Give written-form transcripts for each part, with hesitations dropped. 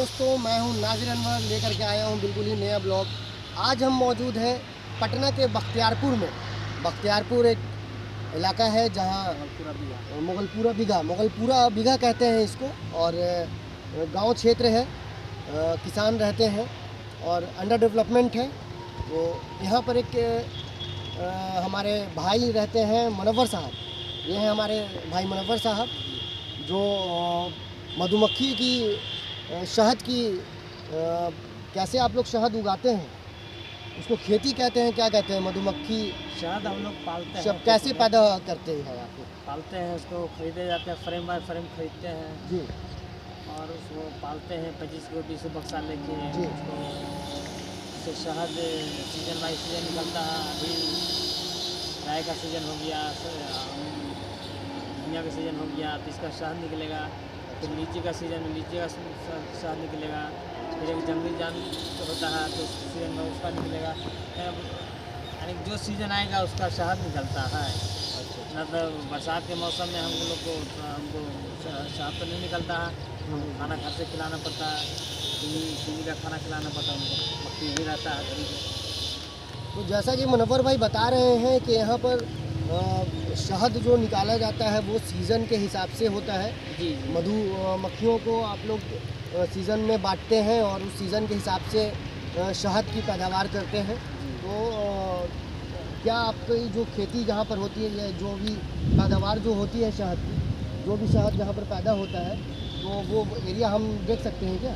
दोस्तों, मैं हूं नाज़िर अनवर, लेकर के आया हूं बिल्कुल ही नया ब्लॉग। आज हम मौजूद हैं पटना के बख्तियारपुर में। बख्तियारपुर एक इलाका है जहां मुगलपुरा बिघा कहते हैं इसको, और गांव क्षेत्र है, किसान रहते हैं और अंडर डेवलपमेंट है। तो यहाँ पर एक हमारे भाई रहते हैं मुनव्वर साहब। ये हैं हमारे भाई मुनव्वर साहब, जो मधुमक्खी की शहद की कैसे आप लोग शहद उगाते हैं, उसको खेती कहते हैं, क्या कहते हैं, मधुमक्खी शहद हम लोग पालते हैं। सब कैसे पैदा करते हैं आप लोग? पालते हैं, उसको खरीदे जाते हैं, फ्रेम बाय फ्रेम खरीदते हैं जी और उसको पालते हैं 25 को 20 बक्सा लेके। जी। उसको उससे शहद सीजन बाई सीजन निकलता है। अभी राय का सीज़न हो गया, धनिया का सीज़न हो गया तो इसका शहद निकलेगा। फिर लीची का सीज़न में लीची का शहद निकलेगा। फिर एक जंगली जान होता है तो उस सीज़न में उसका निकलेगा। यानी जो सीज़न आएगा उसका शहद निकलता है। न तो बरसात के मौसम में हमको शहद तो नहीं निकलता है, खाना घर से खिलाना पड़ता है, चीनी का खाना खिलाना पड़ता है उनको, मक्खी भी रहता है घर में। तो जैसा कि मुनव्वर भाई बता रहे हैं कि यहाँ पर शहद जो निकाला जाता है वो सीज़न के हिसाब से होता है। जी मधुमक्खियों को आप लोग सीज़न में बांटते हैं और उस सीज़न के हिसाब से शहद की पैदावार करते हैं। तो क्या आपकी जो खेती जहाँ पर होती है, या जो भी पैदावार जो होती है शहद की, जो भी शहद जहाँ पर पैदा होता है, तो वो एरिया हम देख सकते हैं क्या?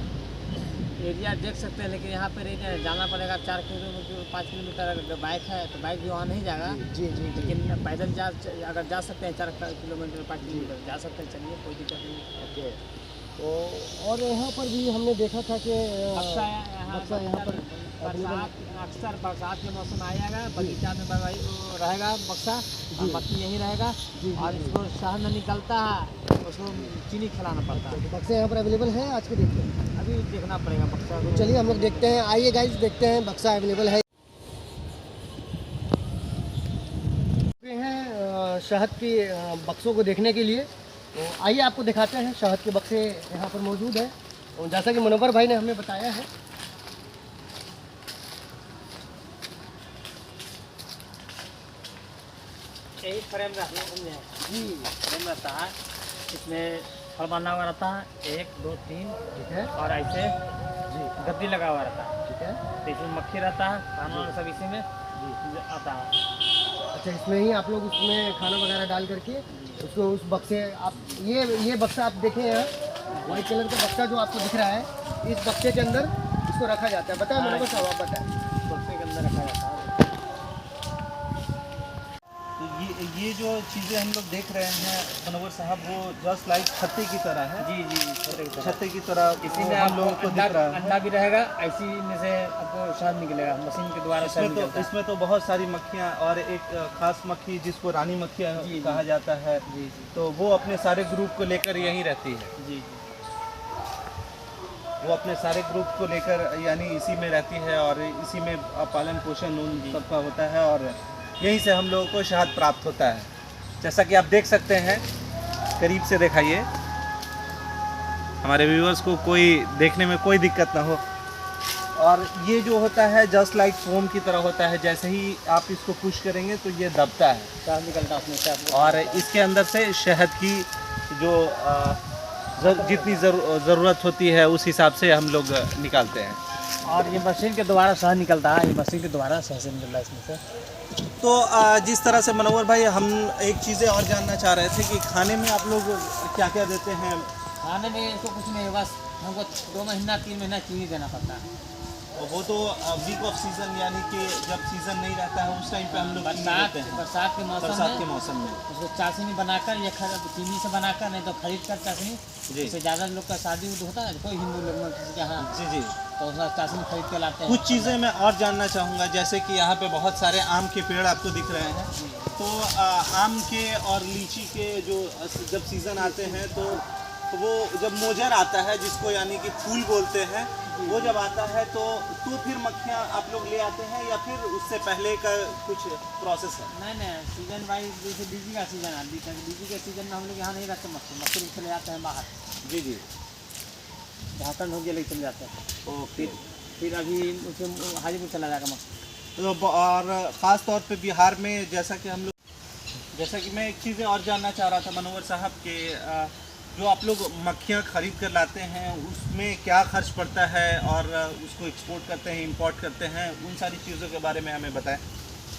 एरिया देख सकते हैं, लेकिन यहाँ पर जाना पड़ेगा 4 किलोमीटर 5 किलोमीटर। अगर बाइक है तो बाइक भी वहाँ नहीं जाएगा। जी जी। लेकिन पैदल अगर जा सकते हैं 4 किलोमीटर 5 किलोमीटर जा सकते हैं, चलिए कोई दिक्कत नहीं। ओके। तो और यहाँ पर भी हमने देखा था कि बक्सा यहाँ पर अक्सर बरसात के मौसम आएगा, बगीचा में रहेगा बक्सा, मक्खी यहीं रहेगा और इसको शहद में निकलता है, उसको चीनी खिलाना पड़ता है। तो बक्सा यहाँ पर अवेलेबल है आज के डेट में? अभी देखना पड़ेगा बक्सा को। चलिए हम लोग देखते हैं, आइए गाइस देखते हैं बक्सा अवेलेबल है। शहद की बक्सों को देखने के लिए, तो आइए आपको दिखाते हैं। शहद के बक्से यहाँ पर मौजूद है और जैसा कि मुनव्वर भाई ने हमें बताया है, यही फ्रेम रहता है, इसमें फल बना हुआ रहता है 1 2 3, ठीक है, और ऐसे जी गद्दी लगा हुआ रहता है, ठीक है, तो इसमें मक्खी रहता है, खाना सब इसी में आता है। अच्छा, इसमें ही आप लोग उसमें खाना वगैरह डाल करके उसको उस बक्से आप ये बक्सा आप देखें यहाँ, वाइट कलर का बक्सा जो आपको दिख रहा है, इस बक्से के अंदर इसको रखा जाता है। बताएं मुनव्वर साहब, आप बताएं। बक्से के अंदर रखा जाता है। तो ये जो चीज़ें हम लोग देख रहे हैं मुनव्वर साहब, वो जस्ट लाइक छत्ते की तरह है। जी छत्ते की तरह इसी में हम लोगों को दिख रहा है। अंडा भी रहेगा, ऐसी में से आपको शहद निकलेगा मशीन के द्वारा। इसमें तो बहुत सारी मक्खियाँ और एक खास मक्खी जिसको रानी मक्खियाँ कहा जाता है, तो वो अपने सारे ग्रुप को लेकर यहीं रहती है। जी वो अपने सारे ग्रुप को लेकर यानी इसी में रहती है और इसी में पालन पोषण उन सबका होता है और यहीं से हम लोगों को शहद प्राप्त होता है। जैसा कि आप देख सकते हैं, करीब से दिखाइए हमारे व्यूअर्स को, कोई देखने में कोई दिक्कत ना हो। और ये जो होता है जस्ट लाइक फोम की तरह होता है, जैसे ही आप इसको पुश करेंगे तो ये दबता है, शहद निकलता है उसमें से, और इसके अंदर से शहद की जो जितनी ज़रूरत होती है उस हिसाब से हम लोग निकालते हैं। और ये मशीन के द्वारा शहद निकलता है, ये मशीन के द्वारा शहद से निकलता है इसमें से। तो जिस तरह से मुनव्वर भाई, हम एक चीज़ें और जानना चाह रहे थे कि खाने में आप लोग क्या क्या देते हैं? खाने में इसको कुछ नहीं, बस हमको 2 महीना 3 महीना चीनी देना पड़ता है। वो तो वीक ऑफ सीज़न, यानी कि जब सीज़न नहीं रहता है उस टाइम पे हम लोग देते हैं। बरसात के मौसम में उसको चाशनी बनाकर या चीनी से बनाकर, नहीं तो खरीद कर चाशनी, जैसे ज़्यादा लोग का शादी होता है, कोई हिंदू लोग में किसी के यहाँ, जी तो उसका चाशनी खरीद के लाते हैं। कुछ चीज़ें मैं और जानना चाहूँगा, जैसे कि यहाँ पे बहुत सारे आम के पेड़ आपको दिख रहे हैं, तो आम के और लीची के जो जब सीज़न आते हैं तो वो जब मोजर आता है, जिसको यानी कि फूल बोलते हैं, वो जब आता है तो फिर मक्खियाँ आप लोग ले आते हैं या फिर उससे पहले का कुछ प्रोसेस है? नहीं, सीजन वाइज, जैसे लीची का सीजन है, लीची के सीजन में हम लोग यहाँ नहीं रखते मक्खी, मक्खी ले आते हैं बाहर। जी। झारखंड हो गया लेके चले जाते हैं। ओके। फिर अभी उसके हाजीपुर चला जाएगा मक्खी। तो और ख़ास तौर पे बिहार में जैसा कि मैं एक चीज़ और जानना चाह रहा था मनोहर साहब के जो आप लोग मक्खियाँ ख़रीद कर लाते हैं उसमें क्या खर्च पड़ता है और उसको एक्सपोर्ट करते हैं, इंपोर्ट करते हैं, उन सारी चीज़ों के बारे में हमें बताएं।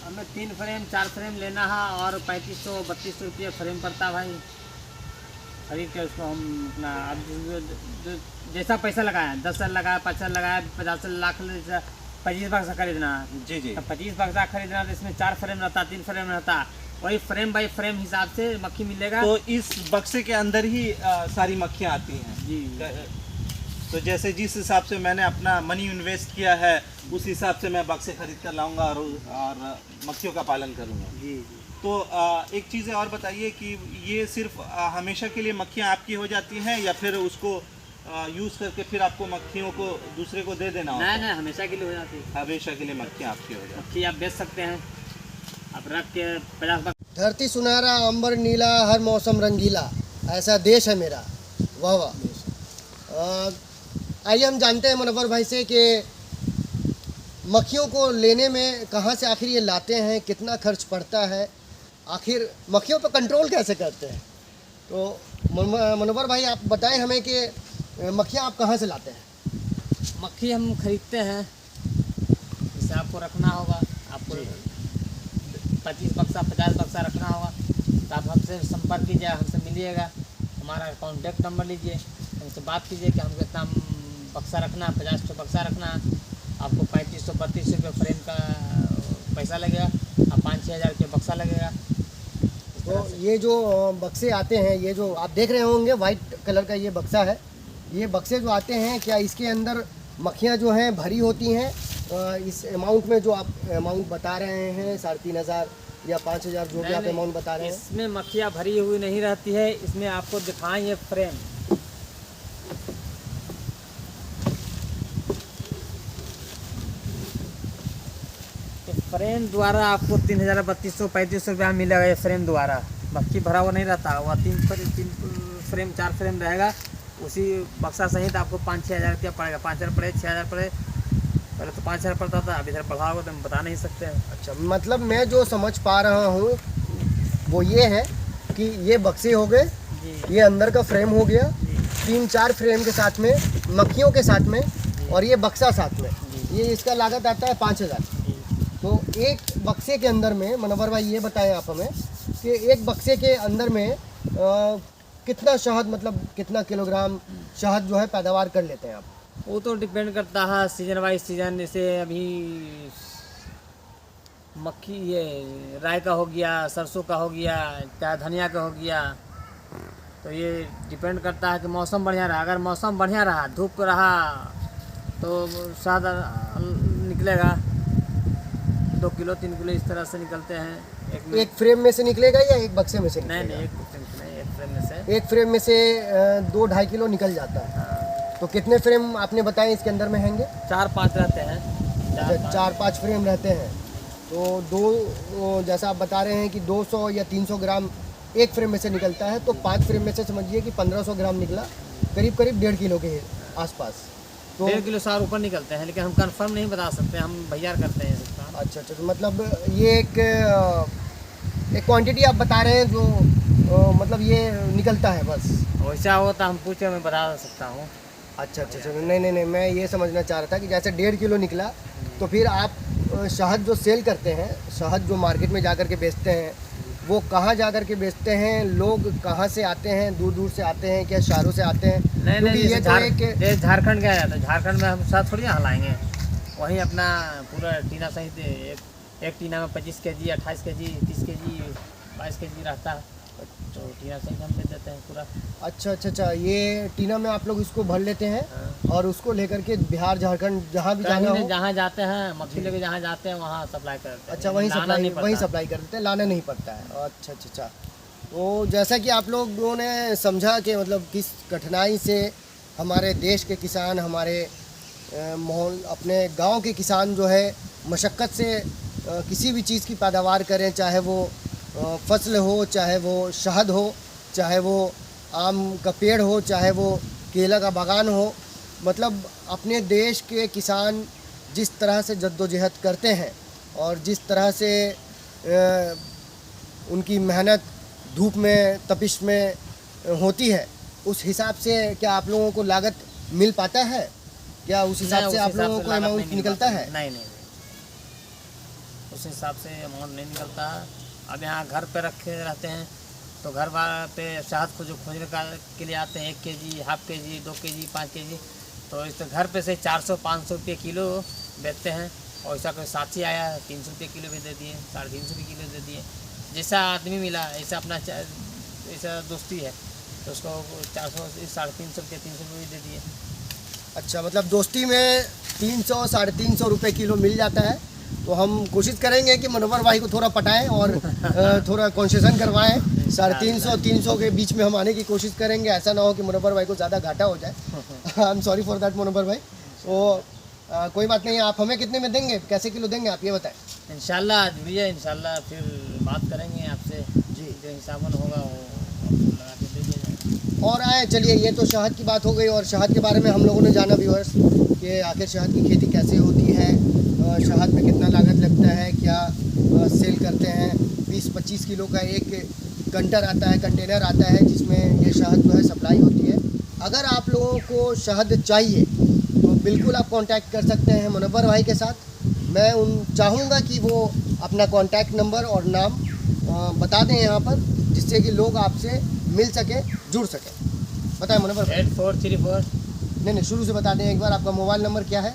हमें 3 फ्रेम 4 फ्रेम लेना है और 3500-3200 रुपये फ्रेम पड़ता है भाई। खरीद के उसको हम अपना अब जैसा पैसा लगाया 10 साल लगाया 5 साल लगाया 50 लाख 25 बक्सा खरीदना है। जी। तो 25 बक्सा खरीदना तो इसमें 4 फ्रेम रहता 3 फ्रेम रहता, वही फ्रेम बाई फ्रेम हिसाब से मक्खी मिलेगा। तो इस बक्से के अंदर ही सारी मक्खियाँ आती हैं जी। तो जैसे जिस हिसाब से मैंने अपना मनी इन्वेस्ट किया है उस हिसाब से मैं बक्से खरीद कर लाऊंगा और मक्खियों का पालन करूंगा। जी। तो एक चीज़ और बताइए कि ये सिर्फ हमेशा के लिए मक्खियाँ आपकी हो जाती हैं या फिर उसको यूज़ करके फिर आपको मक्खियों को दूसरे को दे देना होता है? नहीं, हमेशा के लिए हो जाती है। हमेशा के लिए मक्खियाँ आपकी हो जाती मक्खी आप बेच सकते हैं, आप रख के 50 बक्सा। धरती सुनहरा अंबर नीला हर मौसम रंगीला, ऐसा देश है मेरा। वाह वाह। आइए हम जानते हैं मनोहर भाई से कि मक्खियों को लेने में कहाँ से आखिर ये लाते हैं, कितना खर्च पड़ता है, आखिर मक्खियों पर कंट्रोल कैसे करते हैं। तो मनोहर भाई आप बताएं हमें कि मक्खियाँ आप कहाँ से लाते हैं। मक्खी हम खरीदते हैं, जैसे आपको रखना होगा, आपको 25 बक्सा 50 बक्सा रखना होगा तो आप हमसे संपर्क कीजिए, हमसे मिलिएगा, हमारा कॉन्टैक्ट नंबर लीजिए, हमसे बात कीजिए कि हमको इतना बक्सा रखना, 50 बक्सा रखना, आपको 3500-3200 रुपये फ्रेम का पैसा लगेगा, आप 5-6 हज़ार रुपये बक्सा लगेगा। तो ये जो बक्से आते हैं, ये जो आप देख रहे होंगे वाइट कलर का ये बक्सा है, ये बक्से जो आते हैं क्या इसके अंदर मक्खियाँ जो हैं भरी होती हैं इस अमाउंट में जो आप अमाउंट बता रहे हैं 3500 या 5000 जो भी आप अमाउंट बता रहे हैं? इसमें मक्खियाँ भरी हुई नहीं रहती है, इसमें आपको दिखाएं ये फ्रेम, फ्रेम द्वारा आपको 3200-3500 रुपया मिलेगा। ये फ्रेम द्वारा मक्खी भरा हुआ नहीं रहता, वह 3 फ्रेम 4 फ्रेम रहेगा, उसी बक्सा सहित आपको 5-6 हज़ार रुपया पड़ेगा। 5 हज़ार पड़े 6 हज़ार पड़े, पहले तो 5 हज़ार पड़ता था, अभी इधर बढ़ा होगा तो हम बता नहीं सकते हैं। अच्छा, मतलब मैं जो समझ पा रहा हूँ वो ये है कि ये बक्से हो गए, ये अंदर का फ्रेम हो गया, 3-4 फ्रेम के साथ में मक्खियों के साथ में, और ये बक्सा साथ में, ये इसका लागत आता है 5000। तो एक बक्से के अंदर में मनोहर भाई ये बताएं आप हमें कि एक बक्से के अंदर में कितना शहद, मतलब कितना किलोग्राम शहद जो है पैदावार कर लेते हैं आप? वो तो डिपेंड करता है सीजन वाइज सीजन। जैसे अभी मक्खी ये राई का हो गया, सरसों का हो गया, चाहे धनिया का हो गया, तो ये डिपेंड करता है कि मौसम बढ़िया रहा। अगर मौसम बढ़िया रहा, धूप रहा, तो शहद निकलेगा 2 किलो 3 किलो इस तरह से निकलते हैं। एक फ्रेम में से निकलेगा या एक बक्से में से नहीं, निकलेगा? एक फ्रेम में से एक फ्रेम में से 2-2.5 किलो निकल जाता है। तो कितने फ्रेम आपने बताए इसके अंदर में होंगे? 4-5 रहते हैं। 4-5 फ्रेम रहते हैं। तो दो, जैसा आप बता रहे हैं कि 200 या 300 ग्राम एक फ्रेम में से निकलता है, तो 5 फ्रेम में से समझिए कि 1500 ग्राम निकला, करीब 1.5 किलो के आसपास। तो 1.5 किलो 100 ऊपर निकलते हैं, लेकिन हम कंफर्म नहीं बता सकते, हम भैया करते हैं इसका। अच्छा, तो मतलब ये एक क्वांटिटी आप बता रहे हैं जो मतलब ये निकलता है बस। वैसा हो तो हम पूछे, मैं बता सकता हूँ। अच्छा, नहीं, मैं ये समझना चाह रहा था कि जैसे 1.5 किलो निकला, तो फिर आप शहद जो सेल करते हैं, शहद जो मार्केट में जाकर के बेचते हैं, वो कहाँ जाकर के बेचते हैं? लोग कहाँ से आते हैं? दूर दूर से आते हैं क्या शहरों से आते हैं? नहीं, ये तो झारखंड का है, तो झारखंड में हम साथ थोड़ी यहाँ लाएंगे। वहीं अपना पूरा टीना सहित एक टीना में 25 केजी 28 केजी 30 केजी 22 केजी रहता है, तो टीना सहित हम दे देते हैं पूरा। अच्छा, ये टीना में आप लोग इसको भर लेते हैं और उसको लेकर के बिहार झारखंड जहाँ भी जाना हो, जहाँ जाते हैं मक्खी लेके जहाँ जाते हैं वहाँ सप्लाई करते हैं। अच्छा, वहीं सप्लाई कर देते हैं, लाना नहीं पड़ता है। अच्छा। तो जैसा कि आप लोगों ने समझा कि मतलब किस कठिनाई से हमारे देश के किसान, हमारे माहौल अपने गांव के किसान जो है मशक्क़त से किसी भी चीज़ की पैदावार करें, चाहे वो फसल हो, चाहे वो शहद हो, चाहे वो आम का पेड़ हो, चाहे वो केला का बागान हो, मतलब अपने देश के किसान जिस तरह से जद्दोजहद करते हैं और जिस तरह से उनकी मेहनत धूप में तपिश में होती है, उस हिसाब से क्या आप लोगों को लागत मिल पाता है? क्या उस हिसाब से आप लोगों को अमाउंट निकलता है? नहीं, उस हिसाब से अमाउंट नहीं निकलता है। अब यहाँ घर पे रखे रहते हैं तो घर पे शहद को जो खोजने के लिए आते हैं 1 kg, half kg, 2 kg, 5 kg, तो इस घर पे से 400-500 रुपये किलो बेचते हैं। और ऐसा कोई साथी आया 300 रुपये किलो भी दे दिए, 350 रुपये किलो दे दिए। जैसा आदमी मिला ऐसा अपना ऐसा दोस्ती है तो उसको 400, 350 रुपये, 300 रुपये भी दे दिए। अच्छा, मतलब दोस्ती में 300, 350 रुपये किलो मिल जाता है। तो हम कोशिश करेंगे कि मुनव्वर भाई को थोड़ा पटाएं और थोड़ा कंसेशन करवाएं। 350, 300 के बीच में हम आने की कोशिश करेंगे। ऐसा ना हो कि मुनव्वर भाई को ज़्यादा घाटा हो जाए। I am sorry for that Munawwar भाई। तो कोई बात नहीं, आप हमें कितने में देंगे, कैसे किलो देंगे आप ये बताएं। इंशाल्लाह भैया, इंशाल्लाह फिर बात करेंगे आपसे जी, जो हिसाब होगा वो लगा के दे दिया जाएगा। और आए चलिए, ये तो शहद की बात हो गई और शहद के बारे में हम लोगों ने जाना व्यूअर्स कि आखिर शहद की खेती कैसे होती है, शहद में कितना लागत लगता है, क्या सेल करते हैं। 20-25 किलो का एक कंटेनर आता है जिसमें ये शहद जो है सप्लाई होती है। अगर आप लोगों को शहद चाहिए तो बिल्कुल आप कांटेक्ट कर सकते हैं मुनव्वर भाई के साथ। मैं चाहूँगा कि वो अपना कांटेक्ट नंबर और नाम बता दें यहाँ पर, जिससे कि लोग आपसे मिल सके, जुड़ सके। बताएं मुनव्वर भाई। 8434। नहीं, शुरू से बता दें एक बार। आपका मोबाइल नंबर क्या है?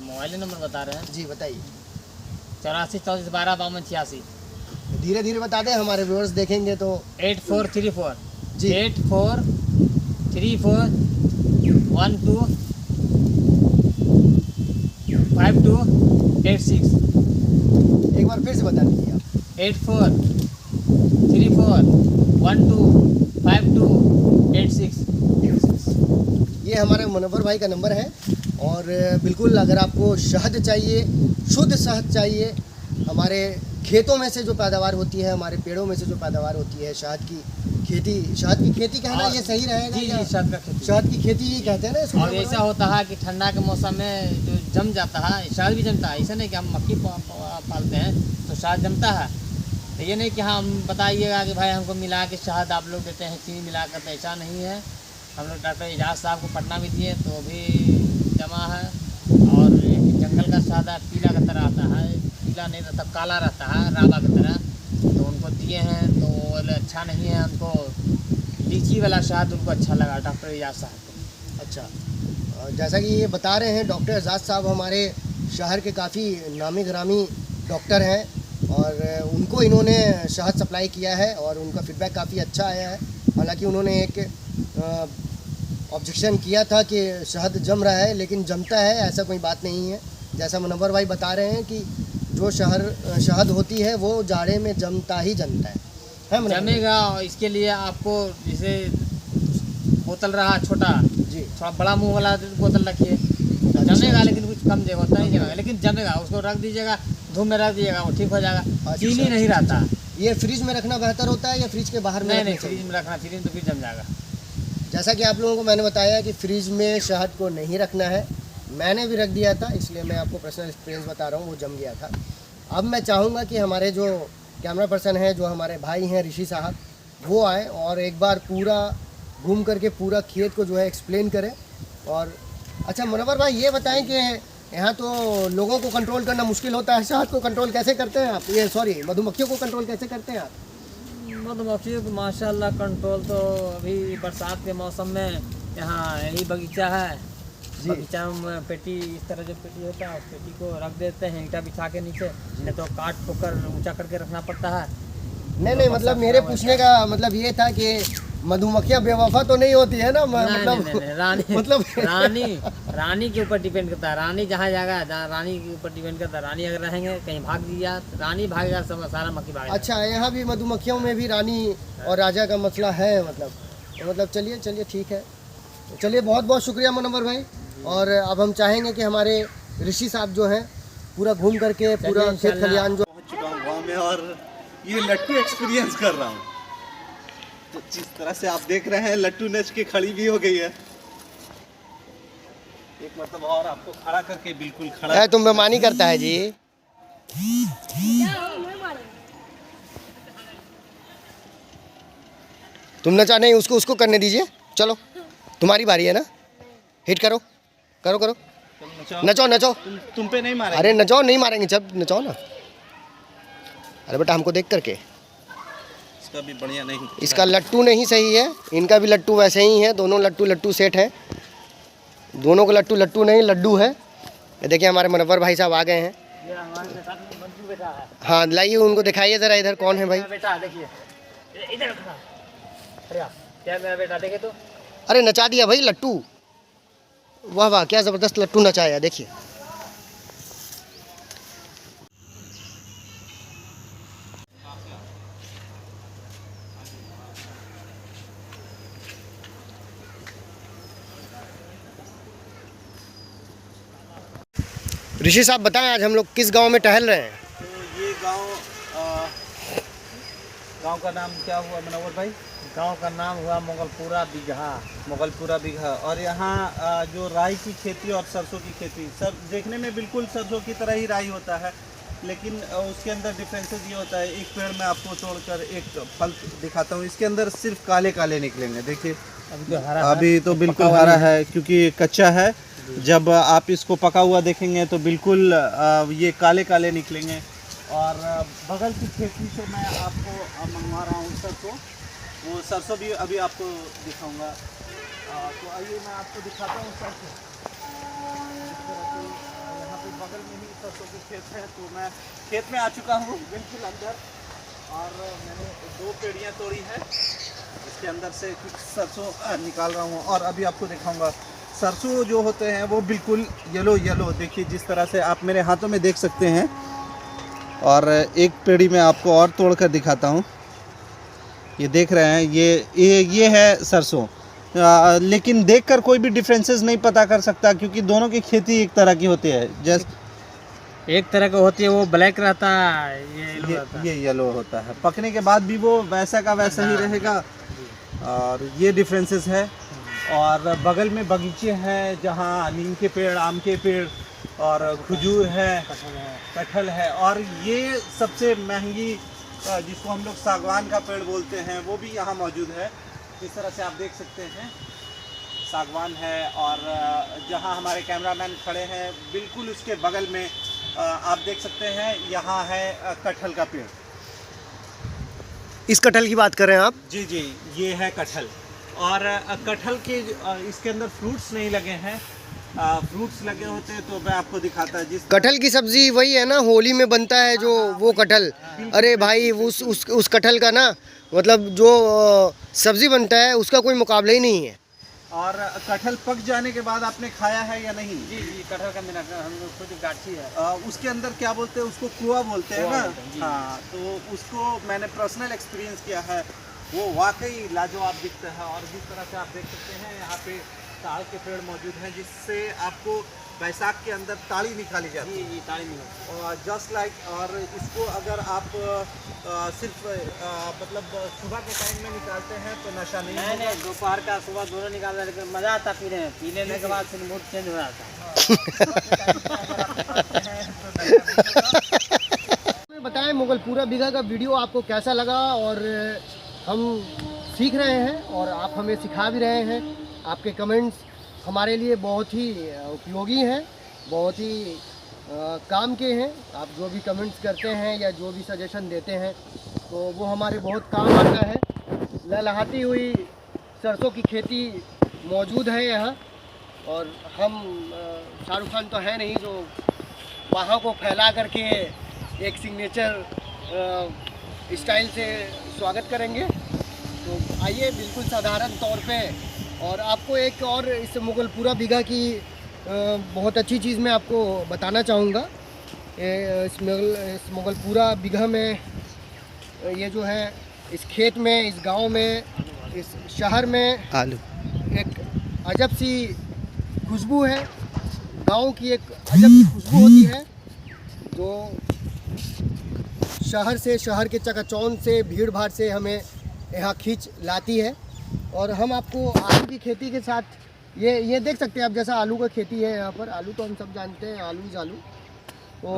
मोबाइल नंबर बता रहे हैं जी बताइए। 84 34 12 52 86। धीरे धीरे बता दें, हमारे व्यूअर्स देखेंगे तो। 8434 जी 8434 12 5286। एक बार फिर से बता दीजिए आप। 8434 12 5286। ये हमारे मुनव्वर भाई का नंबर है। और बिल्कुल अगर आपको शहद चाहिए, शुद्ध शहद चाहिए, हमारे खेतों में से जो पैदावार होती है, हमारे पेड़ों में से जो पैदावार होती है, शहद की खेती कहना ये सही रहेगा? जी, शहद का खेती, शहद की खेती ही कहते हैं ना इसको। और ऐसा होता है कि ठंडा के मौसम में जो जम जाता है, शहद भी जमता है। ऐसा नहीं कि हम मक्खी पालते हैं तो शहद जमता है। तो ये नहीं कि हम बताइएगा कि भाई हमको मिला के शहद आप लोग देते हैं चीनी मिला कर, तो ऐसा नहीं है। हम लोग डॉक्टर एजाज साहब को पटना भी दिए तो भी जमा है। और जंगल का शहद पीला की तरह आता है, पीला नहीं रहता, काला रहता है राबा की तरह, तो उनको दिए हैं तो बोले अच्छा नहीं है। हमको लीची वाला शहद उनको अच्छा लगा डॉक्टर एजाज साहब को। अच्छा, जैसा कि ये बता रहे हैं डॉक्टर एजाज साहब हमारे शहर के काफ़ी नामी ग्रामी डॉक्टर हैं और उनको इन्होंने शहद सप्लाई किया है और उनका फीडबैक काफ़ी अच्छा आया है। हालांकि उन्होंने एक ऑब्जेक्शन किया था कि शहद जम रहा है, लेकिन जमता है, ऐसा कोई बात नहीं है। जैसा मुनव्वर भाई बता रहे हैं कि जो शहद होती है वो जाड़े में जमता ही जमता है जमेगा। और इसके लिए आपको जैसे बोतल रहा छोटा जी, थोड़ा बड़ा मुंह वाला बोतल रखिए, जमेगा लेकिन कुछ कम देगा, उतना नहीं जमेगा, लेकिन जमेगा। उसको रख दीजिएगा, धूप में रख दीजिएगा, वो ठीक हो जाएगा। चीनी नहीं रहता। ये फ्रिज में रखना बेहतर होता है या फ्रिज के बाहर में? नहीं, फ्रिज में रखना, फ्रिज में तो फिर जम जाएगा। जैसा कि आप लोगों को मैंने बताया कि फ्रिज में शहद को नहीं रखना है। मैंने भी रख दिया था, इसलिए मैं आपको पर्सनल एक्सपीरियंस बता रहा हूँ, वो जम गया था। अब मैं चाहूँगा कि हमारे जो कैमरा पर्सन है, जो हमारे भाई हैं ऋषि साहब, वो आए और एक बार पूरा घूम करके पूरा खेत को जो है एक्सप्लेन करें। और अच्छा मुनव्वर भाई, ये बताएं कि यहाँ तो लोगों को कंट्रोल करना मुश्किल होता है, शहद को कंट्रोल कैसे करते हैं आप? ये सॉरी, मधुमक्खियों को कंट्रोल कैसे करते हैं आप? मधुमक्खियों को माशाल्लाह कंट्रोल तो अभी बरसात के मौसम में यहाँ यही बगीचा है। बगीचा में पेटी, इस तरह जो पेटी होता है उस पेटी को रख देते हैं ईंटा बिछा के नीचे, नहीं तो काट ठोकर ऊंचा करके रखना पड़ता है। नहीं, मतलब मेरे पूछने का मतलब ये था कि मधुमक्खियाँ बेवफा तो नहीं होती है ना? मतलब रानी के ऊपर डिपेंड करता है। रानी जहाँ जाएगा, जहाँ रानी के ऊपर डिपेंड करता है। रानी अगर रहेंगे कहीं भाग दिया, रानी भागेगा, सारा मक्खी भागेगा। अच्छा, यहाँ भी मधुमक्खियों में भी रानी और राजा का मसला है मतलब चलिए ठीक है। चलिए, बहुत बहुत शुक्रिया मुनव्वर भाई। और अब हम चाहेंगे कि हमारे ऋषि साहब जो हैं पूरा घूम करके पूरा खेत खलियान जो पहुंच चुका हूँ वहाँ में और ये लट्टू एक्सपीरियंस कर रहा हूँ। तो जिस तरह से आप देख रहे हैं लट्टू नच के खड़ी भी हो गई है। मतलब और आपको खड़ा करके बिल्कुल खड़ा तुम बेमानी करता है जी। तुम नचा नहीं, उसको उसको करने दीजिए। चलो तुम्हारी बारी है ना, हिट करो करो करो, नचाओ नचाओ नचाओ। तुम पे नहीं मारे। अरे नचाओ, नहीं मारेंगे जब नचाओ ना। अरे बेटा हमको देख करके। इसका भी बढ़िया नहीं, इसका लट्टू नहीं सही है, इनका भी लट्टू वैसे ही है, दोनों लट्टू लट्टू सेट है, दोनों को लट्टू लट्टू नहीं लड्डू है। ये देखिए हमारे मनव्वर भाई साहब आ गए हैं। ये हमारे साथ मंजू बेटा है। हाँ लाइए उनको दिखाइए ज़रा, इधर कौन है भाई। मेरा बेटा देखिए, इधर खड़ा। अरे क्या मेरा बेटा देखे तो। अरे नचा दिया भाई लट्टू, वाह वाह क्या ज़बरदस्त लट्टू नचाया, देखिए। ऋषि साहब बताएं, आज हम लोग किस गांव में टहल रहे हैं? तो ये गांव का नाम क्या हुआ मनोहर भाई? गांव का नाम हुआ मोगलपुरा बिगहा। मोगलपुरा बिगहा। और यहाँ जो राई की खेती और सरसों की खेती, सब देखने में बिल्कुल सरसों की तरह ही राई होता है, लेकिन उसके अंदर डिफरेंसेस ये होता है। एक पेड़ में आपको तोड़कर एक फल दिखाता हूँ, इसके अंदर सिर्फ काले काले निकलेंगे। देखिए अभी तो बिल्कुल हरा है क्योंकि कच्चा है। जब आप इसको पका हुआ देखेंगे तो बिल्कुल ये काले काले निकलेंगे। और बगल की खेती से मैं आपको मंगवा रहा हूँ सरसों, वो सरसों भी अभी आपको दिखाऊंगा। तो आइए मैं आपको दिखाता हूँ सरसों। यहाँ पे बगल में ही सरसों के खेत है, तो मैं खेत में आ चुका हूँ बिल्कुल अंदर, और मैंने 2 पेड़ियाँ तोड़ी है, इसके अंदर से कुछ सरसों निकाल रहा हूँ और अभी आपको दिखाऊंगा। सरसों जो होते हैं वो बिल्कुल येलो येलो, देखिए जिस तरह से आप मेरे हाथों में देख सकते हैं। और एक पेड़ी में आपको और तोड़ कर दिखाता हूँ, ये देख रहे हैं, ये है सरसों। लेकिन देखकर कोई भी डिफरेंसेस नहीं पता कर सकता क्योंकि दोनों की खेती एक तरह की होती है। जैसे एक तरह का होती है, वो ब्लैक रहता है, ये येलो होता है। पकने के बाद भी वो वैसा का वैसा ही रहेगा, और ये डिफरेंसेस है। और बगल में बगीचे हैं जहाँ नीम के पेड़, आम के पेड़ और खजूर है, कटहल है, और ये सबसे महंगी जिसको हम लोग सागवान का पेड़ बोलते हैं वो भी यहाँ मौजूद है। इस तरह से आप देख सकते हैं सागवान है। और जहाँ हमारे कैमरामैन खड़े हैं बिल्कुल उसके बगल में आप देख सकते हैं यहाँ है कटहल का पेड़। इस कटहल की बात कर रहे हैं आप? जी जी, ये है कटहल। और कटहल के इसके अंदर फ्रूट्स नहीं लगे हैं, फ्रूट्स लगे होते हैं तो मैं आपको दिखाता जिस कटहल की सब्जी वही है ना, होली में बनता है जो वो कटहल। अरे भाई उस कटहल का ना मतलब जो सब्जी बनता है उसका कोई मुकाबला ही नहीं है। और कटहल पक जाने के बाद आपने खाया है या नहीं? जी जी, कटहल का मेरा हम लोग खुद गाछी है। उसके अंदर क्या बोलते हैं, उसको कुआ बोलते हैं ना। हाँ, तो उसको मैंने पर्सनल एक्सपीरियंस किया है, वो वाकई लाजवाब दिखता है। और जिस तरह से आप देख सकते हैं यहाँ पे ताड़ के पेड़ मौजूद हैं जिससे आपको बैसाख के अंदर ताड़ी निकाली जाती है। जी, ताड़ी निकाली। और जस्ट लाइक, और इसको अगर आप सिर्फ मतलब सुबह के टाइम में निकालते हैं तो नशा नहीं होगा। नहीं, दोपहर का सुबह दोनों निकालते हैं, लेकिन मज़ा आता पीने में। पीने के बाद फिर मूड चेंज हो जाता है। बताएं मोगलपुरा बिगहा का वीडियो आपको कैसा लगा, और हम सीख रहे हैं और आप हमें सिखा भी रहे हैं। आपके कमेंट्स हमारे लिए बहुत ही उपयोगी हैं, बहुत ही काम के हैं। आप जो भी कमेंट्स करते हैं या जो भी सजेशन देते हैं तो वो हमारे बहुत काम आता है। लहलहाती हुई सरसों की खेती मौजूद है यहाँ, और हम शाहरुख खान तो है नहीं जो बाहों को फैला करके एक सिग्नेचर स्टाइल से स्वागत करेंगे। तो आइए बिल्कुल साधारण तौर पे, और आपको एक और इस मोगलपुरा बिगहा की बहुत अच्छी चीज़ मैं आपको बताना चाहूँगा। इस मोगलपुरा बिगहा में ये जो है, इस खेत में, इस गांव में, इस शहर में आलू एक अजब सी खुशबू है। गांव की एक अजब सी खुशबू होती है जो शहर से, शहर के चकाचौंध से, भीड़ भाड़ से हमें यहाँ खींच लाती है। और हम आपको आलू की खेती के साथ ये देख सकते हैं आप, जैसा आलू का खेती है यहाँ पर। आलू तो हम सब जानते हैं, आलू इज आलू। तो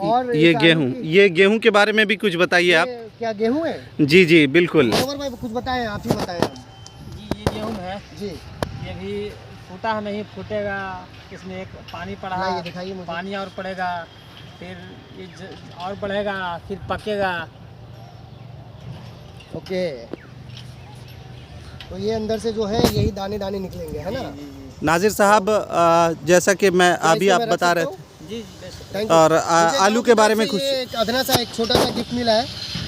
और ये इस आलू गेहूँ, की- ये गेहूँ के बारे में भी कुछ बताइए आप। ये क्या गेहूँ है? जी जी बिल्कुल। मनोहर भाई कुछ बताएं, आप ही बताएं। जी ये गेहूँ है, जी ये भी फूटा है नहीं, फूटेगा। इसमें एक पानी पड़ा हाँ, ये है, दिखाइए मुझे। पानी और पड़ेगा, फिर ये और बढ़ेगा, फिर पकेगा। ओके, तो ये अंदर से जो है यही दाने दाने निकलेंगे, है ना? नाजिर साहब, जैसा कि मैं अभी इसको आप मैं रख बता सकता रहे हूँ? थे, जी बेस्ट। Thank you. और मुझे आलू गाँव के की बारे तरफ में से कुछ, ये एक अदना सा एक छोटा सा गिफ्ट मिला है,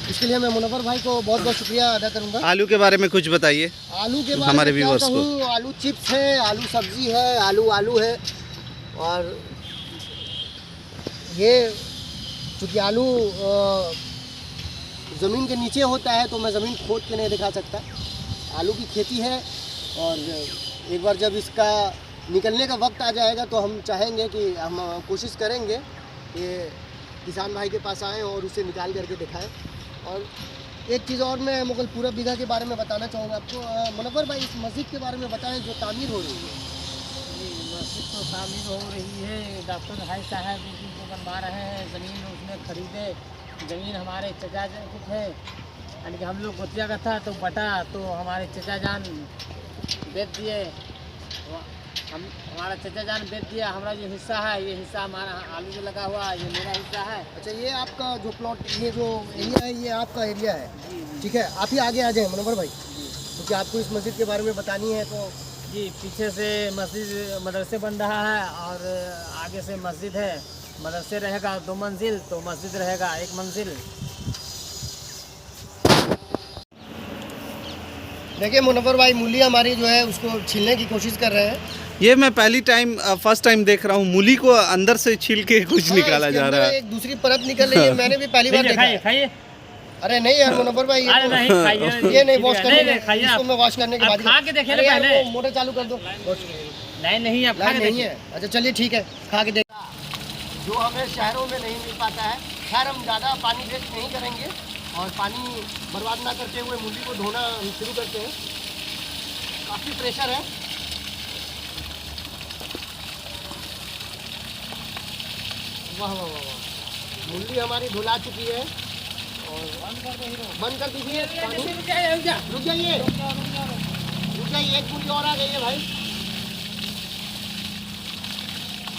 इसके लिए मैं मुनव्वर भाई को बहुत बहुत शुक्रिया अदा करूंगा। आलू के बारे में कुछ बताइए आलू के बारे हमारे में क्या व्यूअर्स को। कहूँ, आलू चिप्स है, आलू सब्जी है, आलू आलू है। और ये चूँकि आलू ज़मीन के नीचे होता है तो मैं ज़मीन खोद के नहीं दिखा सकता। आलू की खेती है और एक बार जब इसका निकलने का वक्त आ जाएगा तो हम चाहेंगे कि हम कोशिश करेंगे कि किसान भाई के पास आएँ और उसे निकाल करके दिखाएं। और एक चीज़ और मैं मुगलपुरा बीघा के बारे में बताना चाहूँगा आपको। मुनव्वर भाई इस मस्जिद के बारे में बताएं जो तामीर हो रही है। जी मस्जिद तो तामीर हो रही है, डॉक्टर भाई साहब को बनवा रहे हैं। ज़मीन उसमें खरीदे, ज़मीन हमारे चचा कुछ है, यानी कि हम लोग गोतिया का था तो बटा, तो हमारे चचा जान बेच दिए। हम हमारा चचा जान बेच दिया। हमारा जो हिस्सा है, ये हिस्सा हमारा आलू में लगा हुआ, ये मेरा हिस्सा है। अच्छा, ये आपका जो प्लॉट, ये जो एरिया है, ये आपका एरिया है? ठीक है, आप ही आगे आ जाएं मुनव्वर भाई, क्योंकि आपको इस मस्जिद के बारे में बतानी है। तो जी पीछे से मस्जिद मदरसे बन रहा है और आगे से मस्जिद है। मदरसे रहेगा 2 मंजिल, तो मस्जिद रहेगा 1 मंजिल। देखिए मुनव्वर भाई मूली हमारी जो है उसको छीलने की कोशिश कर रहे हैं। ये मैं फर्स्ट टाइम देख रहा हूँ, मूली को अंदर से छील के कुछ निकाला इसके जा अंदर रहा है। एक दूसरी परत निकल रही है, मैंने भी पहली बार देखा खाइए है। खाइए। अरे नहीं यार मुनव्वर भाई, ये अरे तो- नहीं खाइए, ये नहीं वॉश करने नहीं के, खाइए इसको आप। मैं वॉश करने के आप बाद खा के देखिए ना अरे यार, पहले। वो मोटर चालू कर दो। नहीं आप खा के नहीं देखिए। है। अच्छा चलिए ठीक है, खा के देख। जो हमें शहरों में नहीं मिल पाता है, खैर हम ज़्यादा पानी वेस्ट नहीं करेंगे और पानी बर्बाद ना करते हुए मूली को धोना हम शुरू करते हैं। काफ़ी प्रेशर है। वाह वाह वाह वाह, मूली हमारी धुला चुकी है और बंद कर दीजिए पानी। रुक जाइए, एक मूली और आ गई है भाई।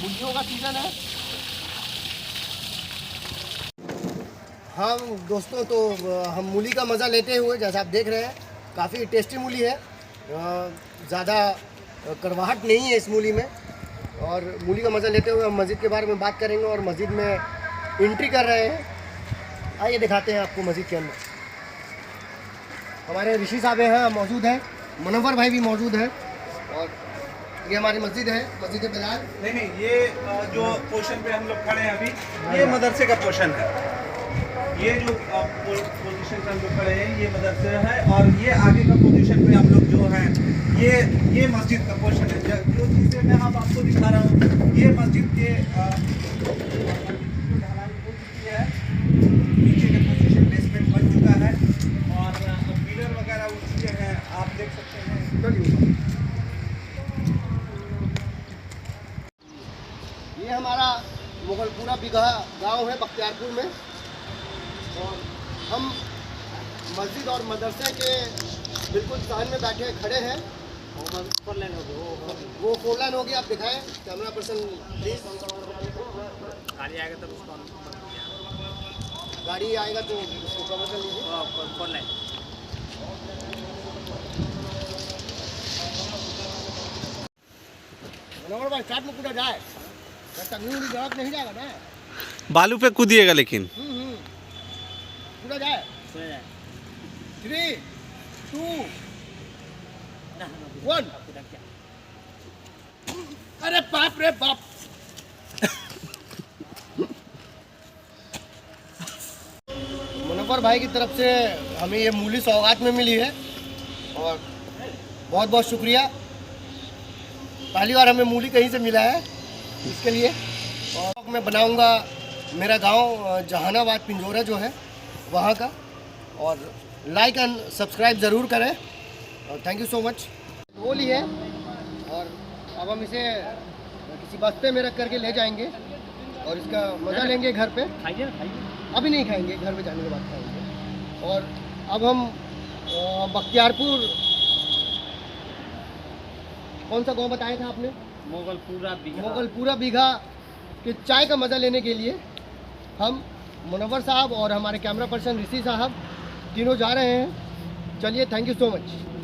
मूलियों का सीजन है। हाँ दोस्तों, तो हम मूली का मज़ा लेते हुए, जैसा आप देख रहे हैं, काफ़ी टेस्टी मूली है। ज़्यादा कड़वाहट नहीं है इस मूली में। और मूली का मज़ा लेते हुए हम मस्जिद के बारे में बात करेंगे और मस्जिद में एंट्री कर रहे हैं। आइए दिखाते हैं आपको मस्जिद के अंदर। हमारे ऋषि साहब यहाँ मौजूद हैं, मुनव्वर भाई भी मौजूद हैं और ये हमारी मस्जिद है, मस्जिद बिलाल। नहीं, ये जो पोर्शन पे हम लोग खड़े हैं अभी, ये मदरसे का पोर्शन है। ये जो पोजीशन पे हम लोग खड़े हैं, ये मदरसे है। और ये आगे का पोजीशन पे हम लोग जो हैं, ये मस्जिद का पोर्शन है। जो चीज़ें मैं अब आपको दिखा रहा हूँ, ये मस्जिद के ढलाई हो चुकी है। नीचे के पोजीशन बेसमेंट बन चुका है और पिलर वगैरह उठ चुके हैं, आप देख सकते हैं। ये हमारा मुगलपुरा बीघा गांव है बख्तियारपुर में और हम मस्जिद और मदरसे के बिल्कुल सामने में बैठे खड़े हैं। फोर लाइन हो गया, वो 4 लाइन होगी, आप दिखाएं कैमरा पर्सन प्लीज। गाड़ी आएगा तब उसको हम बंद किया। गाड़ी आएगा तो उसको कवर कर लीजिए। 4 लाइन। मनोहर भाई चाट में कूदा जाए, तंगनी जवाब नहीं जाएगा ना। बालू पे कूदिएगा लेकिन। कूदा जाए। सो जाए 3, 2, ना 1। अरे बाप रे बाप। मुनव्वर भाई की तरफ से हमें ये मूली सौगात में मिली है और बहुत बहुत शुक्रिया। पहली बार हमें मूली कहीं से मिला है, इसके लिए। और मैं बनाऊंगा मेरा गांव जहानाबाद पिंजौरा जो है वहाँ का। और लाइक एंड सब्सक्राइब ज़रूर करें और thank you so much. Holi है और अब हम इसे किसी बस्ते में रख करके ले जाएंगे और इसका मज़ा लेंगे घर पे। अभी नहीं खाएंगे, घर में जाने के बाद खाएंगे। और अब हम बख्तियारपुर, कौन सा गांव बताया था आपने? मोगलपुरा बीघा के चाय का मज़ा लेने के लिए हम मुनव्वर साहब और हमारे कैमरा पर्सन ऋषि साहब तीनों जा रहे हैं। चलिए, थैंक यू सो मच।